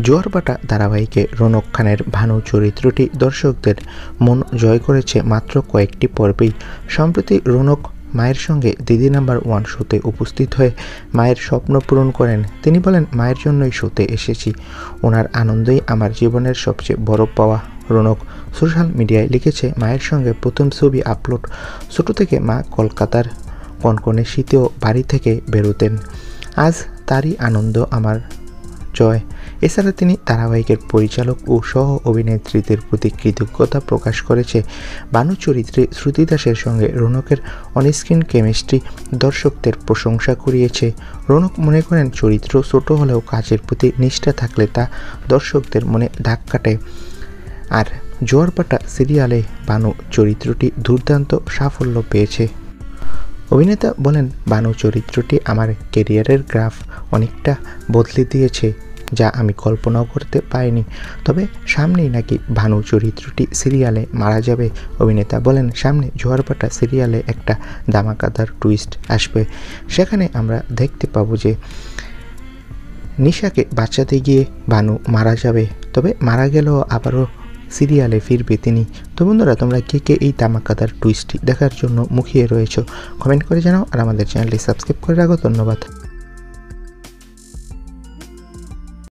জোয়ারভাটা ধারাবাহিকে রৌনক খানের ভানু চরিত্রটি দর্শকদের মন জয় করেছে মাত্র কয়েকটি পর্বেই। সম্প্রতি রৌনক মায়ের সঙ্গে দিদি নাম্বার 1 শোতে উপস্থিত হয়ে মায়ের স্বপ্ন পূরণ করেন। তিনি বলেন, মায়ের জন্যই শোতে এসেছি, ওনার আনন্দই আমার জীবনের সবচেয়ে বড় পাওয়া। রৌনক সোশ্যাল মিডিয়ায় লিখেছে, মায়ের সঙ্গে প্রথম ছবি আপলোড। ছোট থেকে মা কলকাতার কনকনে শীতেও বাড়ি থেকে বেরোতেন, আজ তারই আনন্দ আমার জয়। এছাড়া তিনি ধারাবাহিকের পরিচালক ও সহ অভিনেত্রীদের প্রতি কৃতজ্ঞতা প্রকাশ করেছে। ভানু চরিত্রে শ্রুতি দাসের সঙ্গে রৌনকের অনস্ক্রিন কেমিস্ট্রি দর্শকদের প্রশংসা কুড়িয়েছে। রৌনক মনে করেন, চরিত্র ছোট হলেও কাজের প্রতি নিষ্ঠা থাকলে তা দর্শকদের মনে দাগ কাটে। আর জোয়ারভাটা সিরিয়ালে ভানু চরিত্রটি দুর্দান্ত সাফল্য পেয়েছে। অভিনেতা বলেন, ভানু চরিত্রটি আমার ক্যারিয়ারের গ্রাফ অনেকটা বদলে দিয়েছে, যা আমি কল্পনাও করতে পারিনি। তবে সামনেই নাকি ভানু চরিত্রটি সিরিয়ালে মারা যাবে। অভিনেতা বলেন, সামনে জোয়ারভাটা সিরিয়ালে একটা ধামাকাদার টুইস্ট আসবে। সেখানে আমরা দেখতে পাবো যে নিশাকে বাঁচাতে গিয়ে ভানু মারা যাবে, তবে মারা গেলেও আবারও সিরিয়ালে ফিরবে তিনি। তো বন্ধুরা, তোমরা কে এই ধামাকাদার টুইস্টটি দেখার জন্য মুখিয়ে রয়েছো কমেন্ট করে জানাও, আর আমাদের চ্যানেলটি সাবস্ক্রাইব করে রাখো। ধন্যবাদ।